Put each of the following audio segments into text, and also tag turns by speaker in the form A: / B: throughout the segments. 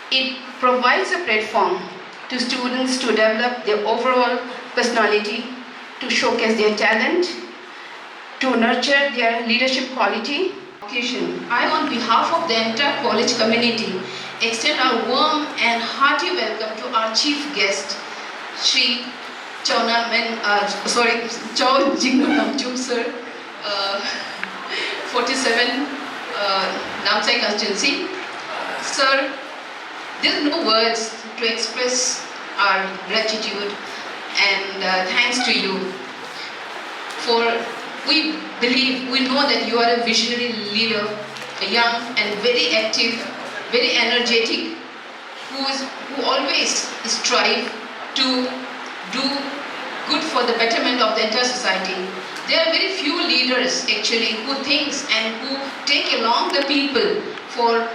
A: It provides a platform to students to develop their overall personality, to showcase their talent, to nurture their leadership quality. I, on behalf of the entire college community, extend our warm and hearty welcome to our chief guest, Shri Chow Jingnu Namchuk sir, 47 Namsai constituency. Sir, there are no words to express our gratitude and thanks to you. For we believe, we know that you are a visionary leader, a young and very active, very energetic, who always strive to do good for the betterment of the entire society. There are very few leaders actually who thinks and who take along the people for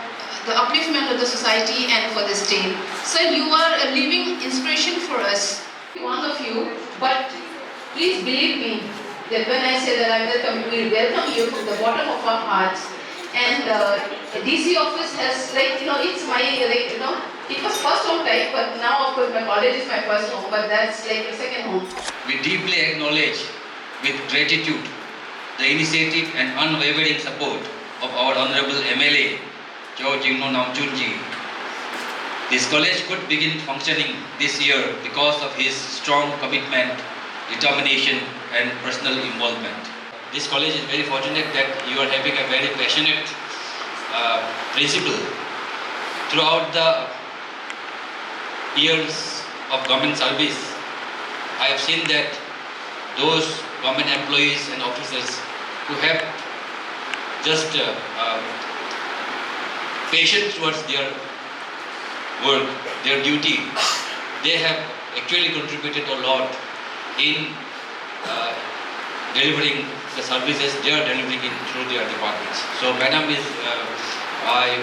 A: the upliftment of the society and for the state. Sir, you are a living inspiration for us, one of you, but please believe me that when I say that we welcome you from the bottom of our hearts. And DC office has, it's my, it was first home type, but now of course my college is my first home, but that's like a second home.
B: We deeply acknowledge with gratitude the initiative and unwavering support of our Honorable MLA, Chow Jingnu Namchuk ji. This college could begin functioning this year because of his strong commitment, determination and personal involvement. This college is very fortunate that you are having a very passionate principal. Throughout the years of government service, I have seen that those government employees and officers who have just patience towards their work, their duty, they have actually contributed a lot in delivering the services they are delivering through their departments. So, Madam, I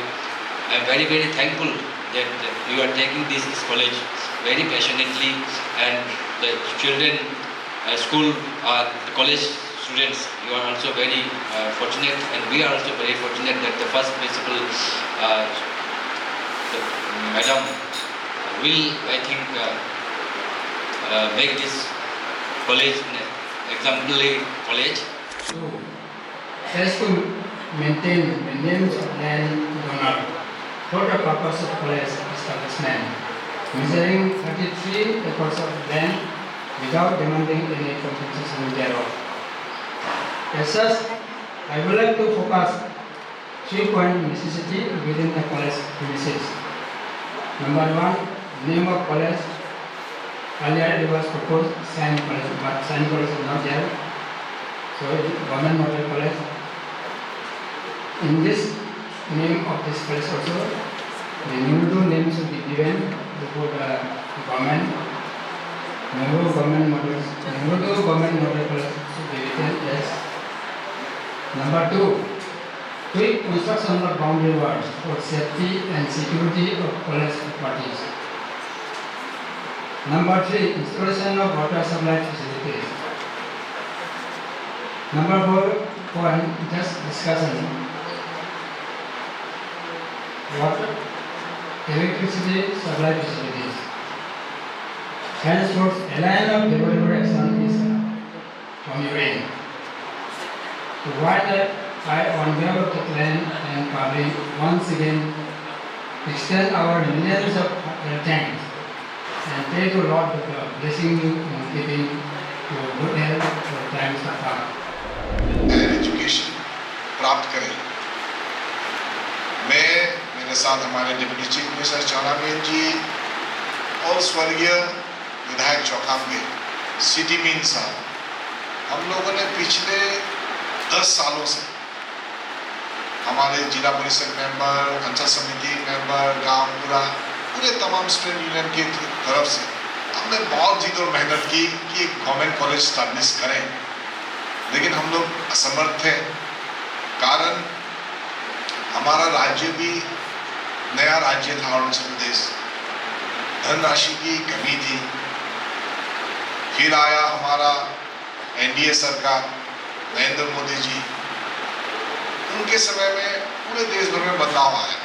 B: am very, very thankful that you are taking this college very passionately, and the children, school, the college students, you are also very fortunate, and we are also very fortunate that the first principal, Madam, will, I think, make this college an exemplary college.
C: So, has to maintain the names of land donor for the purpose of college establishment, measuring 33 acres of land without demanding any compensation thereof. As such, I would like to focus 3-point necessity within the college premises. Number 1, name of college. Earlier it was proposed Saint College, but Saint College is not there. So Government Model College. In this name of this college also, the new name should be given before the government. Nehru Government Model College should be written as. Number 2, quick construction of boundary walls for safety and security of college properties. Number 3, installation of water supply facilities. Number 4 point, just discussion. Water, electricity supply facilities. Henceforth, a line of development action is from your end. To wind up, I, on behalf of the clan and public, once again extend our millions of thanks and pray to Lord for blessing you and keeping your good health for times to come.
D: Higher education प्राप्त करें। मैं, मेरे साथ हमारे deputy chief minister चौनामेन जी और स्वर्गीय विधायक चौखामगे city mean साहब, हम लोगों ने पिछले 10 सालों से हमारे जिला परिषद मेंबर, पंचायत समिति मेंबर, गांव पूरे तमाम स्टूडेंट यूनियन की तरफ से हमने बहुत जिद और मेहनत की कि एक गवर्नमेंट कॉलेज स्टैब्लिश करें, लेकिन हम लोग असमर्थ थे। कारण हमारा राज्य भी नया राज्य था, अरुणाचल प्रदेश, धनराशि की कमी थी। फिर आया हमारा एनडीए सरकार, नरेंद्र मोदी जी, उनके समय में पूरे देश भर में बदलाव आया।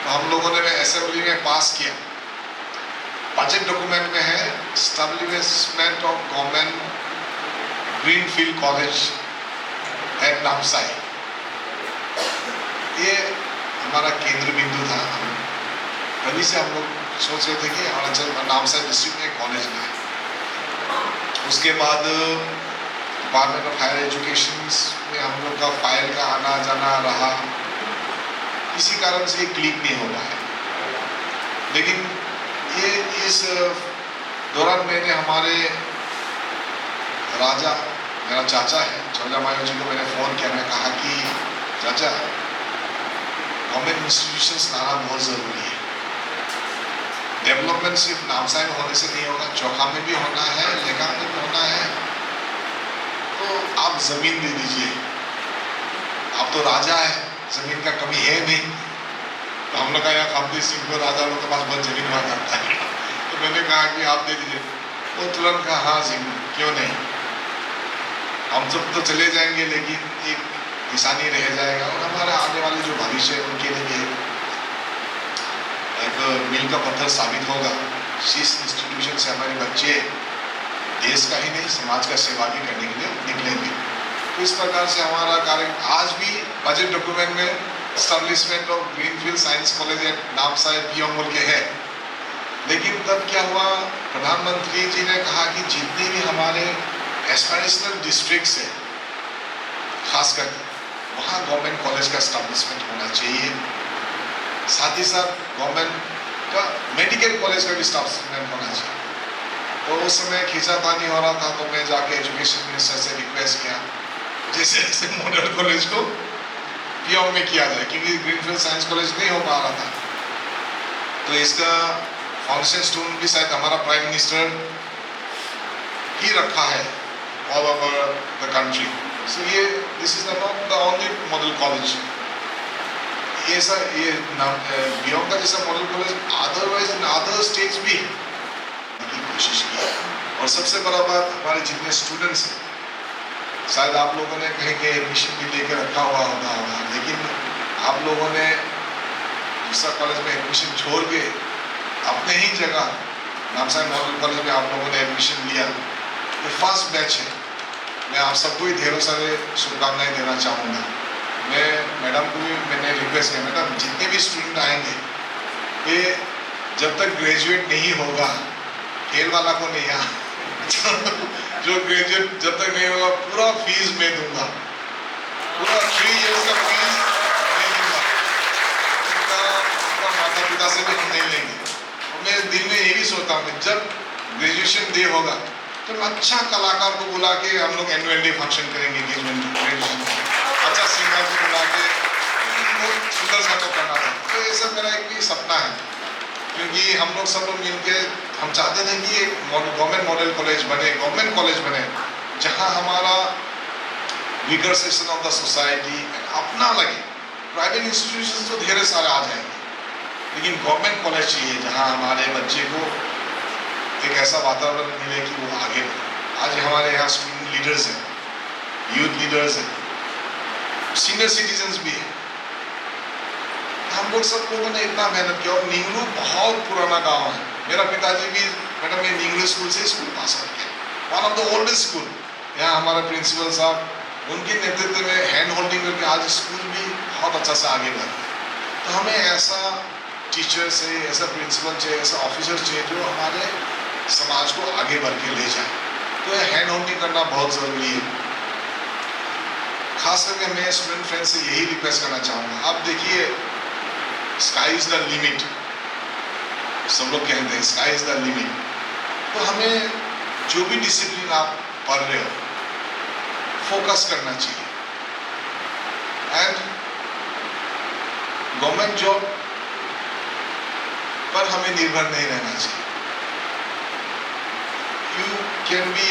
D: तो हम लोगों ने असेंबली में पास किया, बजट डॉक्यूमेंट में है establishment of government greenfield college at Namsai. ये हमारा केंद्र बिंदु था। तभी से हम लोग सोच रहे थे कि अरुणाचल नामसाई डिस्ट्रिक्ट में कॉलेज में। उसके बाद डिपार्टमेंट ऑफ हायर एजुकेशन में हम लोग का फाइल का आना जाना रहा, किसी कारण से ये क्लिक नहीं हो पाया। लेकिन ये इस दौरान मैंने हमारे राजा, मेरा चाचा है, चौजा मायो जी को मैंने फ़ोन किया। मैं कहा कि चाचा, गवर्नमेंट इंस्टीट्यूशंस लाना बहुत ज़रूरी है। डेवलपमेंट सिर्फ नामसाई में होने से नहीं होगा, चौखा में भी होना है, लेखा में भी होना है। तो आप ज़मीन दे दीजिए, आप तो राजा है, ज़मीन का कमी है नहीं। तो हम लोग का यहाँ कामदेव सिंह को राजा लोग के पास बहुत ज़मीन हुआ करता है। तो मैंने कहा कि आप दे दीजिए। वो तुरंत कहा हाँ सिंह, क्यों नहीं, हम सब तो चले जाएंगे लेकिन एक निशानी रह जाएगा और हमारे आने वाले जो भविष्य है उनके लिए एक मील का पत्थर साबित होगा। इस इंस्टीट्यूशन से हमारे बच्चे देश का ही नहीं समाज का सेवा भी करने के लिए निकलेंगे। तो इस प्रकार से हमारा कार्य आज भी बजट डॉक्यूमेंट में establishment of greenfield science college at Namsai पियोंग बोल के है। लेकिन तब क्या हुआ, प्रधानमंत्री जी ने कहा कि जितने भी हमारे एस्पिरेशनल डिस्ट्रिक्ट्स है, खास करके वहाँ गवर्नमेंट कॉलेज का एस्टैब्लिशमेंट होना चाहिए। साथ ही साथ गवर्नमेंट का मेडिकल कॉलेज का भी एस्टैब्लिशमेंट होना चाहिए। तो उस समय खींचातानी हो रहा था, तो मैं जाके एजुकेशन मिनिस्टर से रिक्वेस्ट किया जैसे जैसे मॉडल कॉलेज को पियोंग में किया जाए, क्योंकि ग्रीनफील्ड साइंस कॉलेज नहीं हो पा रहा था। तो इसका फाउंडेशन स्टोन भी शायद हमारा प्राइम मिनिस्टर ही रखा है ऑल ओवर द कंट्री। सो ये this is not the only model college. ये सर ये पियोंग का जैसा model college otherwise in other states भी की कोशिश की। और सबसे बड़ा बात, हमारे जितने स्टूडेंट्स हैं, शायद आप लोगों ने कहीं के एडमिशन भी लेके रखा हुआ होगा, लेकिन आप लोगों ने दूसरा कॉलेज में एडमिशन छोड़ के अपने ही जगह नामसाई मॉडल कॉलेज में आप लोगों ने एडमिशन लिया। ये फर्स्ट बैच है। मैं आप सबको ही ढेरों सारे शुभकामनाएं देना चाहूँगा। मैं मैडम को भी मैंने रिक्वेस्ट किया, मैडम जितने भी स्टूडेंट आएंगे ये जब तक ग्रेजुएट नहीं होगा, खेल वाला को नहीं आ जो ग्रेजुएट जब तक नहीं होगा पूरा फीस मैं दूंगा, पूरा 3 इयर्स का फीस मैं दूंगा। उनका माता पिता से भी हम नहीं लेंगे। और मैं दिल में ये भी सोचता हूँ कि जब ग्रेजुएशन डे होगा तो अच्छा कलाकार को बुला के हम लोग एनुअल डे फंक्शन करेंगे। ग्रेजुएशन अच्छा सिंगर को बुला के बहुत सुंदर सा तो करना था। तो ये सब मेरा एक भी सपना है, क्योंकि हम लोग सब लोग मिलके हम चाहते थे कि एक गवर्नमेंट मॉडल कॉलेज बने, गवर्नमेंट कॉलेज बने, जहाँ हमारा weaker section of the society अपना लगे। प्राइवेट इंस्टीट्यूशन तो ढेर सारे आ जाएंगे, लेकिन गवर्नमेंट कॉलेज चाहिए जहाँ हमारे बच्चे को एक ऐसा वातावरण मिले कि वो आगे बढ़े। आज हमारे यहाँ स्टूडेंट लीडर्स हैं, यूथ लीडर्स हैं, सीनियर सिटीजन्स भी हैं। हम लोग सब लोगों ने इतना मेहनत किया। और निंगलू बहुत पुराना गांव है। मेरा पिताजी भी मैडम ये निंगलू स्कूल से स्कूल पास आउट किया, one of the oldest school. यहाँ हमारे प्रिंसिपल साहब उनके नेतृत्व में हैंड होल्डिंग करके आज स्कूल भी बहुत अच्छा से आगे बढ़ गया। तो तो हमें ऐसा टीचर से, ऐसा प्रिंसिपल चाहिए, ऐसा ऑफिसर चाहिए जो हमारे समाज को आगे बढ़ के ले जाए। तो ये हैंड होल्डिंग करना बहुत ज़रूरी है। खास करके मैं स्टूडेंट फ्रेंड से यही रिक्वेस्ट करना चाहूँगा। आप देखिए, स्काई इज़ द लिमिट, सब लोग कहते हैं स्काई इज़ द लिमिट। तो हमें जो भी डिसिप्लिन आप पढ़ रहे हो, फोकस करना चाहिए। एंड गवर्नमेंट जॉब पर हमें निर्भर नहीं रहना चाहिए। You can be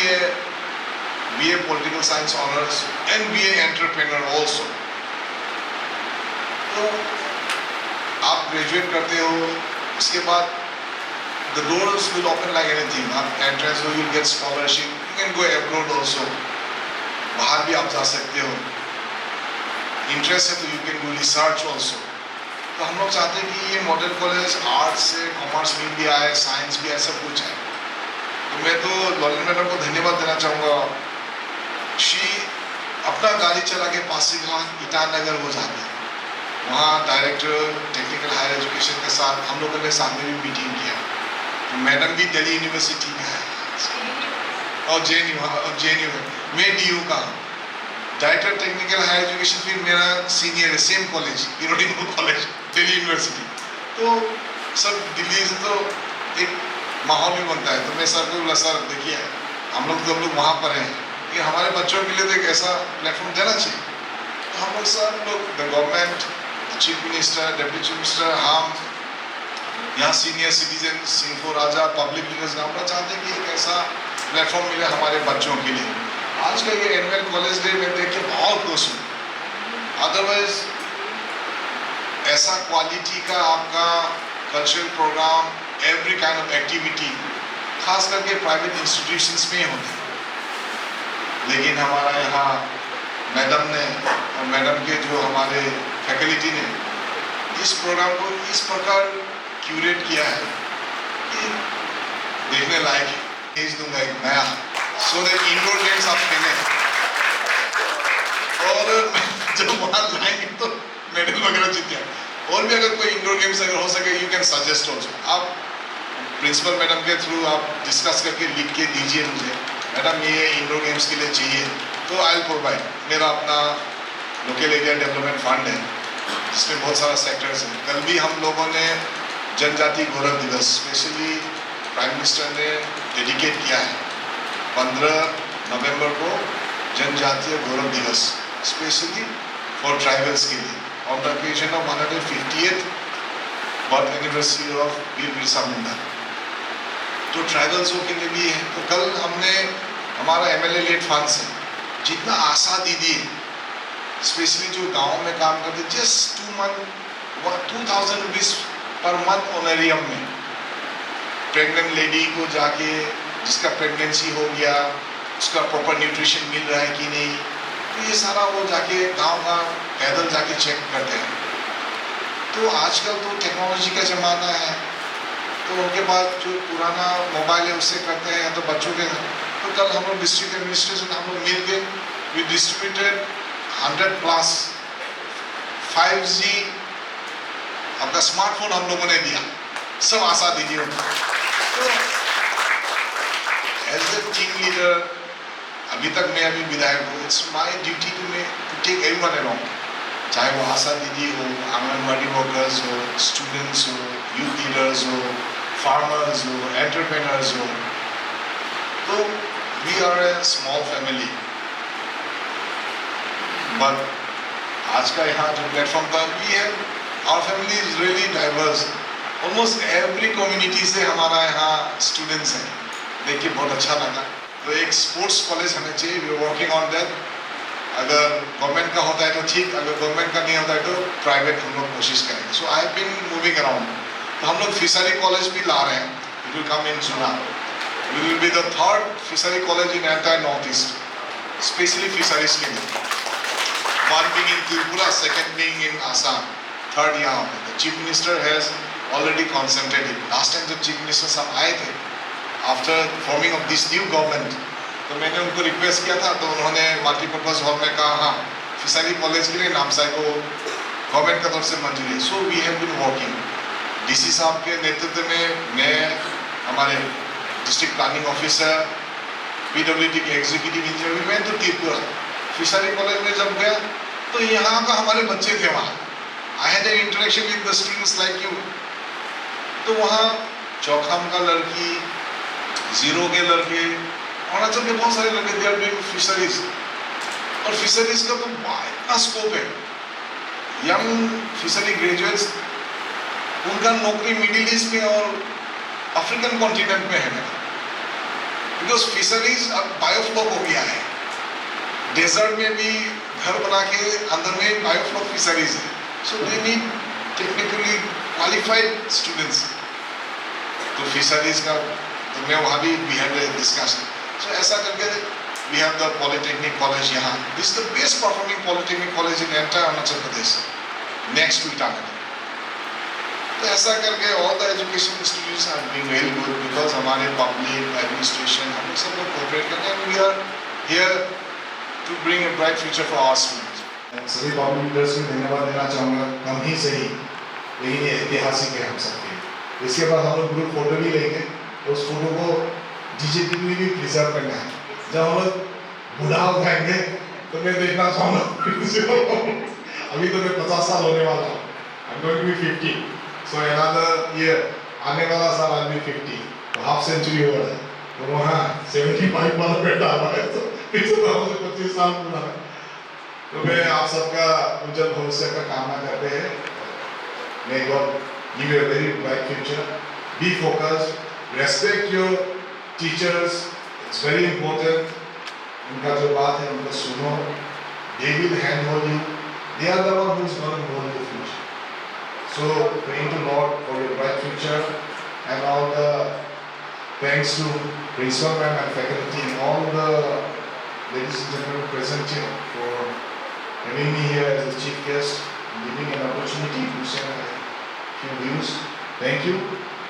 D: a political science honors and be an entrepreneur also. तो आप ग्रेजुएट करते हो, उसके बाद the doors will open like anything. आप entrance हो, you'll get scholarship. You can go abroad also. बाहर भी आप जा सकते हो। इंटरेस्ट है तो you can do research also. तो हम लोग चाहते हैं कि ये मॉडल कॉलेज आर्ट्स से, कॉमर्स में भी आए, साइंस भी आए, सब कुछ है। तो मैं तो लॉलिन मैडम को धन्यवाद देना चाहूँगा। शी अपना गाड़ी चला के पासीघाट ईटानगर वो जाते हैं, वहाँ डायरेक्टर टेक्निकल हायर एजुकेशन के साथ हम लोगों ने साथ में भी मीटिंग किया। तो मैडम भी दिल्ली यूनिवर्सिटी में है और JNU है, मैं DU का हूँ। डायरेक्टर टेक्निकल हायर एजुकेशन फिर मेरा सीनियर है, सेम कॉलेज, इरोडिंगो कॉलेज, दिल्ली यूनिवर्सिटी। तो सब दिल्ली से तो एक माहौल भी बनता है। तो मैं सर को बोला, सर देखिए हम लोग वहाँ पर हैं, लेकिन हमारे बच्चों के लिए तो एक ऐसा प्लेटफॉर्म देना चाहिए। तो हम लोग सब लोग, the government, chief minister, deputy chief minister, हम यहाँ सीनियर सिटीजन, सिंह राजा, पब्लिक लीडर्स, हम लोग चाहते हैं कि एक ऐसा प्लेटफॉर्म मिले हमारे बच्चों के लिए। आज का ये एनुअल कॉलेज डे में देख के बहुत खुश हूँ। अदरवाइज ऐसा क्वालिटी का आपका cultural programme, every kind of activity खास करके प्राइवेट इंस्टीट्यूशंस में होते हैं। लेकिन हमारा यहाँ मैडम ने और मैडम के जो हमारे फैकल्टी ने इस प्रोग्राम को इस प्रकार क्यूरेट किया है कि देखने लायक है। भेज दूंगा एक नया, सो दैट इंडोर गेम्स आप खेलें, और जब वहाँ लाएंगे तो मेडल वगैरह जीत जाए। और भी अगर कोई इंडोर गेम्स अगर हो सके, यू कैन सजेस्ट ऑल्सो। आप प्रिंसिपल मैडम के थ्रू आप डिस्कस करके लिख के दीजिए मुझे, मैडम ये इंडोर गेम्स के लिए चाहिए, तो आई विल प्रोवाइड। मेरा अपना लोकल एरिया डेवलपमेंट फंड है जिसमें बहुत सारा सेक्टर्स हैं। कल भी हम लोगों ने जनजाति गौरव दिवस स्पेशली प्राइम मिनिस्टर ने डेडिकेट किया है 15 नवंबर को, जनजातीय गौरव दिवस स्पेशली फॉर ट्राइबल्स के लिए, on the occasion of 150th birth anniversary of Veer Birsa Munda. तो ट्राइबल्सों के लिए भी है। तो कल हमने हमारा MLA लेड फंड से जितना आशा दीदी है, स्पेशली जो गाँव में काम करते, जस्ट 2,000 रुपीज़ पर मंथ ऑनरियम में प्रेग्नेंट लेडी को जाके, जिसका प्रेगनेंसी हो गया, उसका प्रॉपर न्यूट्रिशन मिल रहा है कि नहीं, तो ये सारा वो जाके गांव पैदल जाके चेक करते हैं। तो आजकल तो टेक्नोलॉजी का ज़माना है, तो उनके पास जो पुराना मोबाइल है उससे करते हैं, तो बच्चों के। तो कल हम लोग डिस्ट्रिक्ट एडमिनिस्ट्रेशन हम लोग मिल के वी डिस्ट्रीब्यूटेड 100+ 5G आपका स्मार्टफोन हम लोगों ने दिया, सब आशा दीजिए। तो एज ए टीम लीडर, अभी तक मैं अभी विधायक हूँ, it's my duty to take everyone along, चाहे वो आशा दीदी हो, आंगनबाड़ी वर्कर्स हो, स्टूडेंट्स हो, यूथ लीडर्स हो, फार्मर्स हो, एंटरप्रेन्योर्स हो। तो we are a small family, but आज का यहाँ जो प्लेटफॉर्म था, वी है, our family is really diverse. Almost every community से हमारा यहाँ स्टूडेंट्स हैं, देख के बहुत अच्छा लगा। तो एक स्पोर्ट्स कॉलेज होना चाहिए, we are working on that. अगर गवर्नमेंट का होता है तो ठीक, अगर गवर्नमेंट का नहीं होता है तो प्राइवेट हम लोग कोशिश करेंगे। So I have been moving around. तो हम लोग फिशरी कॉलेज भी ला रहे हैं, इट विल कम इन जुना। We will be the 3rd fishery college in entire north east, specially fisheries के लिए। 1 being in Tripura, 2nd being in Assam, 3rd यहाँ पे। The Chief Minister has already concentrated. Last time जब Chief Minister साहब आए थे, after forming of this new government, तो मैंने उनको रिक्वेस्ट किया था, तो उन्होंने मल्टीपर्पज़ हॉल में कहा हाँ फिशरी कॉलेज के लिए नामसाई को गवर्नमेंट की तरफ से मंजूरी है. So we have been working. DC साहब के नेतृत्व में मैं, हमारे डिस्ट्रिक्ट प्लानिंग ऑफिसर, पीडब्ल्यूडी के एग्जीक्यूटिव इंजीनियर, मैं तो त्रिपुरा फिशरी कॉलेज में जब गया तो यहाँ का हमारे बच्चे थे वहाँ. I had an interaction with the students like you. तो वहाँ चौखाम का लड़की, जीरो के लड़के, अरुणाचल के बहुत सारे लड़के, दे आर डूइंग फिशरीज. और फिशरीज का तो इतना स्कोप है. यंग फिशरी ग्रेजुएट्स, उनका नौकरी मिडिल ईस्ट में और अफ्रीकन कॉन्टिनेंट में है. बिकॉज फिशरीज अब बायोफ्लॉक हो गया है. डेजर्ट में भी घर बना के अंदर में बायोफ्लॉक फिशरीज है. So they need technically qualified students. तो फिशरीज का तो मैं वहाँ भी वी हैव डिस्कशन. सो ऐसा करके we have the polytechnic college यहाँ. This the best performing polytechnic college in entire Arunachal Pradesh, next to Itanagar. तो ऐसा करके all the education institutes are doing very good because हमारे पब्लिक एडमिनिस्ट्रेशन हम सब लोग कोऑपरेट करते हैं. We are here to bring a bright future for our students.
E: सभी पब्लिक लीडर्स को धन्यवाद देना चाहूँगा. कम ही सही लेकिन ये ऐतिहासिक है हम सबके. इसके बाद हम लोग ग्रुप फोटो भी लेंगे. उस फोटो को डीजीपी में भी प्रिजर्व करना है. जब हम लोग बूढ़ा हो जाएंगे तो मैं देखना चाहूँगा. अभी तो मैं 50 साल होने वाला हूँ. I am going to be 50. So another year, आने वाला साल आई विल बी 50. तो हाफ सेंचुरी हो रहा है. तो वहाँ 75 वाला बेटा आ रहा है. तो फिर से 25 साल पूरा है. तो मैं आप सबका उज्जवल भविष्य का कामना करते हैं. May God give you a very bright future. Be focused. Respect your teachers. It's very important. उनका जो बात है उनको सुनो. They will handhold you. They are the one who is going to hold the future. So praying to Lord for your bright future and all the thanks to principal ma'am and faculty and all the ladies and gentlemen present here for having me here as a chief guest, giving an opportunity to share a few views. Thank you.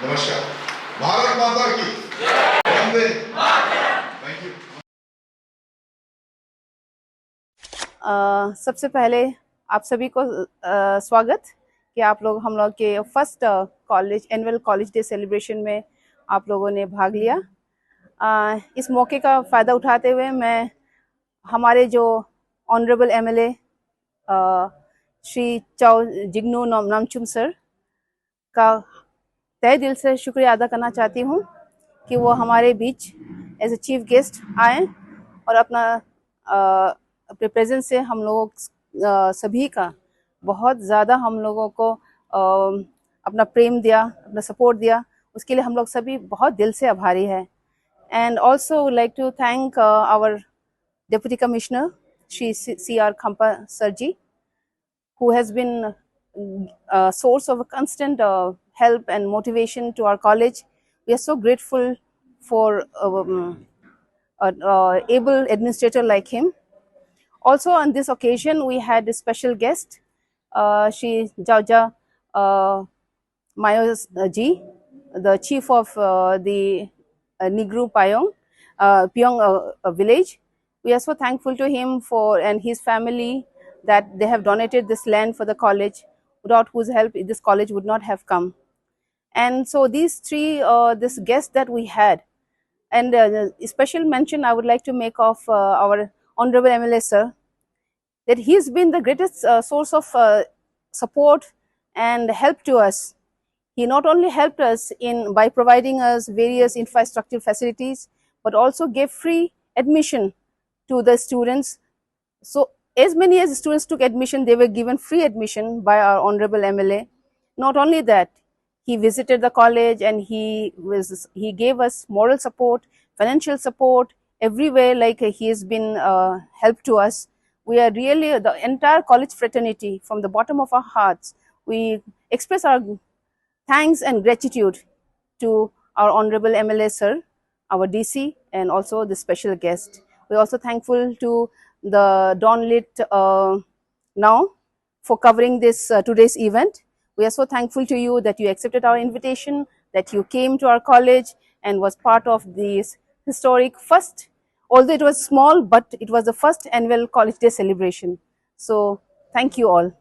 E: Namaskar. Bharat Mata ki Jai. Vande Mataram. Thank you.
F: सबसे पहले आप सभी को स्वागत कि आप लोग हम लोग के first college annual college day celebration में आप लोगों ने भाग लिया. इस मौके का फ़ायदा उठाते हुए मैं हमारे जो ऑनरेबल एमएलए श्री चाओ जिग्नू नामचुम सर का तहे दिल से शुक्रिया अदा करना चाहती हूँ कि वो हमारे बीच एज ए चीफ गेस्ट आए और अपने प्रेजेंस से हम लोग सभी का बहुत ज़्यादा हम लोगों को अपना प्रेम दिया, अपना सपोर्ट दिया. उसके लिए हम लोग सभी बहुत दिल से आभारी है. And also would like to thank our deputy commissioner Shri C.R. Khampa sir ji, who has been a source of a constant help and motivation to our college. We are so grateful for an able administrator like him. Also on this occasion, we had a special guest, Shri Jaja Mayos ji, the chief of the Nigru Pyong village. We are so thankful to him and his family that they have donated this land for the college, without whose help this college would not have come. And so these three, this guest that we had, and a special mention I would like to make of our Honorable MLA sir, that he's been the greatest source of support and help to us. He not only helped us by providing us various infrastructure facilities, but also gave free admission to the students. So as many as students took admission, they were given free admission by our Honorable MLA. Not only that, he visited the college and he gave us moral support, financial support, everywhere. Like he has been help to us. We are really, the entire college fraternity, from the bottom of our hearts, we express our thanks and gratitude to our Honorable MLA sir, our DC, and also the special guest. We are also thankful to the Dawn Lit now for covering this today's event. We are so thankful to you that you accepted our invitation, that you came to our college and was part of this historic first, although it was small, but it was the first annual college day celebration. So thank you all.